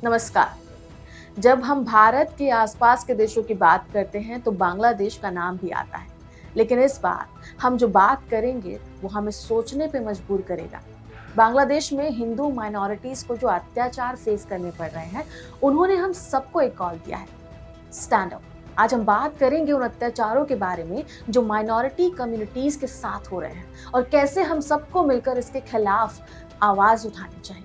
नमस्कार। जब हम भारत के आसपास के देशों की बात करते हैं तो बांग्लादेश का नाम भी आता है। लेकिन इस बार हम जो बात करेंगे वो हमें सोचने पे मजबूर करेगा। बांग्लादेश में हिंदू माइनॉरिटीज को जो अत्याचार फेस करने पड़ रहे हैं, उन्होंने हम सबको एक कॉल दिया है, स्टैंड अप। आज हम बात करेंगे उन अत्याचारों के बारे में जो माइनॉरिटी कम्युनिटीज के साथ हो रहे हैं और कैसे हम सबको मिलकर इसके खिलाफ आवाज उठानी चाहिए।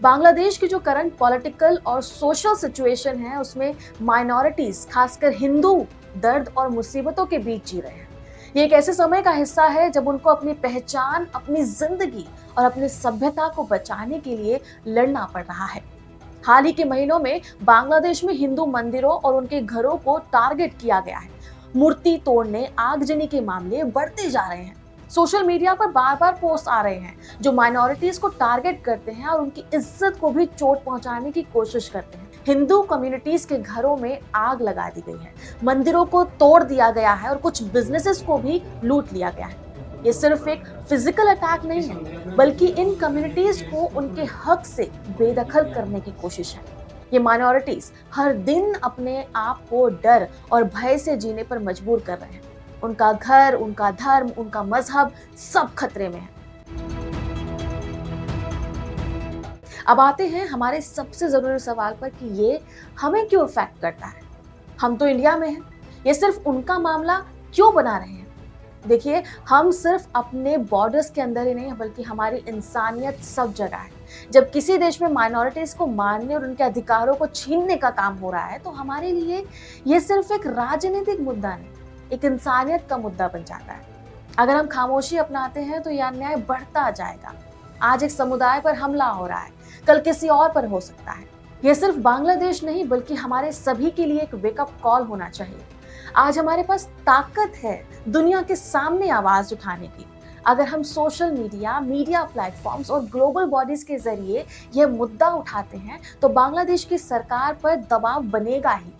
बांग्लादेश की जो करंट पॉलिटिकल और सोशल सिचुएशन है, उसमें माइनॉरिटीज खासकर हिंदू दर्द और मुसीबतों के बीच जी रहे हैं। ये एक ऐसे समय का हिस्सा है जब उनको अपनी पहचान, अपनी जिंदगी और अपनी सभ्यता को बचाने के लिए लड़ना पड़ रहा है। हाल ही के महीनों में बांग्लादेश में हिंदू मंदिरों और उनके घरों को टारगेट किया गया है। मूर्ति तोड़ने, आगजनी के मामले बढ़ते जा रहे हैं। सोशल मीडिया पर बार बार पोस्ट आ रहे हैं जो माइनॉरिटीज को टारगेट करते हैं और उनकी इज्जत को भी चोट पहुंचाने की कोशिश करते हैं। हिंदू कम्युनिटीज के घरों में आग लगा दी गई है, मंदिरों को तोड़ दिया गया है और कुछ बिजनेसेस को भी लूट लिया गया है। ये सिर्फ एक फिजिकल अटैक नहीं है, बल्कि इन कम्युनिटीज को उनके हक से बेदखल करने की कोशिश है। ये माइनॉरिटीज हर दिन अपने आप को डर और भय से जीने पर मजबूर कर रहे हैं। उनका घर, उनका धर्म, उनका मजहब सब खतरे में है। अब आते हैं हमारे सबसे जरूरी सवाल पर कि ये हमें क्यों इफेक्ट करता है। हम तो इंडिया में हैं, ये सिर्फ उनका मामला क्यों बना रहे हैं? देखिए, हम सिर्फ अपने बॉर्डर्स के अंदर ही नहीं है, बल्कि हमारी इंसानियत सब जगह है। जब किसी देश में माइनॉरिटीज को मारने और उनके अधिकारों को छीनने का काम हो रहा है, तो हमारे लिए ये सिर्फ एक राजनीतिक मुद्दा नहीं, एक इंसानियत का मुद्दा बन जाता है। अगर हम खामोशी अपनाते हैं तो यह अन्याय बढ़ता जाएगा। आज एक समुदाय पर हमला हो रहा है, कल किसी और पर हो सकता है। यह सिर्फ बांग्लादेश नहीं, बल्कि हमारे सभी के लिए एक वेकअप कॉल होना चाहिए। आज हमारे पास ताकत है दुनिया के सामने आवाज उठाने की। अगर हम सोशल मीडिया, मीडिया प्लेटफॉर्म्स और ग्लोबल बॉडीज के जरिए यह मुद्दा उठाते हैं तो बांग्लादेश की सरकार पर दबाव बनेगा ही।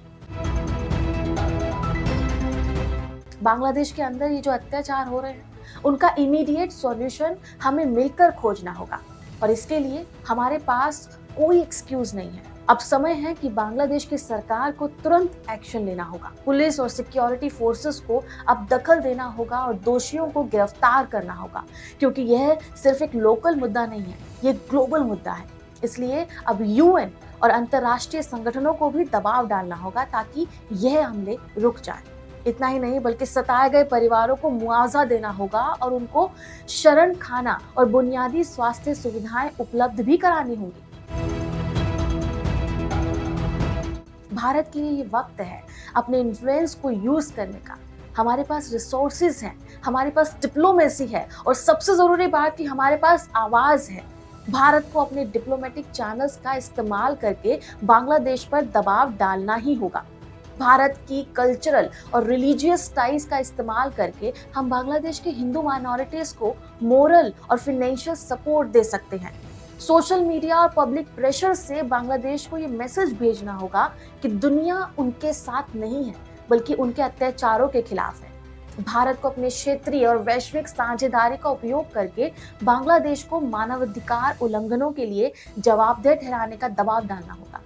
बांग्लादेश के अंदर ये जो अत्याचार हो रहे हैं, उनका इमीडिएट सॉल्यूशन हमें मिलकर खोजना होगा और इसके लिए हमारे पास कोई एक्सक्यूज नहीं है। अब समय है कि बांग्लादेश की सरकार को तुरंत एक्शन लेना होगा। पुलिस और सिक्योरिटी फोर्सेस को अब दखल देना होगा और दोषियों को गिरफ्तार करना होगा, क्योंकि यह सिर्फ एक लोकल मुद्दा नहीं है, ये ग्लोबल मुद्दा है। इसलिए अब यूएन और अंतर्राष्ट्रीय संगठनों को भी दबाव डालना होगा ताकि यह हमले रुक जाए। इतना ही नहीं, बल्कि सताए गए परिवारों को मुआवजा देना होगा और उनको शरण खाना और बुनियादी स्वास्थ्य सुविधाएं उपलब्ध भी करानी होंगी। भारत के लिए ये वक्त है अपने इन्फ्लुएंस को यूज करने का। हमारे पास रिसोर्सेज हैं, हमारे पास डिप्लोमेसी है और सबसे जरूरी बात कि हमारे पास आवाज है। भारत को अपने डिप्लोमेटिक चैनल्स का इस्तेमाल करके बांग्लादेश पर दबाव डालना ही होगा। भारत की कल्चरल और रिलीजियस टाइज का इस्तेमाल करके हम बांग्लादेश के हिंदू माइनॉरिटीज को मोरल और फाइनेंशियल सपोर्ट दे सकते हैं। सोशल मीडिया और पब्लिक प्रेशर से बांग्लादेश को ये मैसेज भेजना होगा कि दुनिया उनके साथ नहीं है, बल्कि उनके अत्याचारों के खिलाफ है। भारत को अपने क्षेत्रीय और वैश्विक साझेदारी का उपयोग करके बांग्लादेश को मानवाधिकार उल्लंघनों के लिए जवाबदेह ठहराने का दबाव डालना होगा।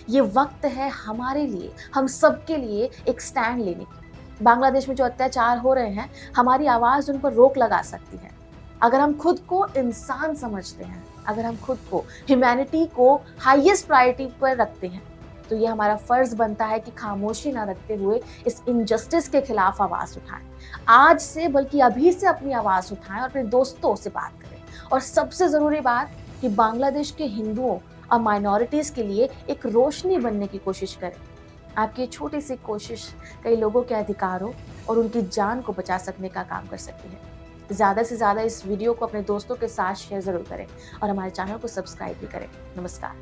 ये वक्त है हमारे लिए, हम सबके लिए एक स्टैंड लेने की। बांग्लादेश में जो अत्याचार हो रहे हैं, हमारी आवाज उन पर रोक लगा सकती है। अगर हम खुद को इंसान समझते हैं, अगर हम खुद को ह्यूमैनिटी को हाईएस्ट प्रायोरिटी पर रखते हैं, तो ये हमारा फर्ज बनता है कि खामोशी ना रखते हुए इस इनजस्टिस के खिलाफ आवाज उठाएं। आज से, बल्कि अभी से अपनी आवाज उठाएं और अपने दोस्तों से बात करें। और सबसे जरूरी बात कि बांग्लादेश के हिंदुओं और माइनॉरिटीज के लिए एक रोशनी बनने की कोशिश करें। आपकी छोटी सी कोशिश कई लोगों के अधिकारों और उनकी जान को बचा सकने का काम कर सकती है। ज़्यादा से ज़्यादा इस वीडियो को अपने दोस्तों के साथ शेयर ज़रूर करें और हमारे चैनल को सब्सक्राइब भी करें। नमस्कार।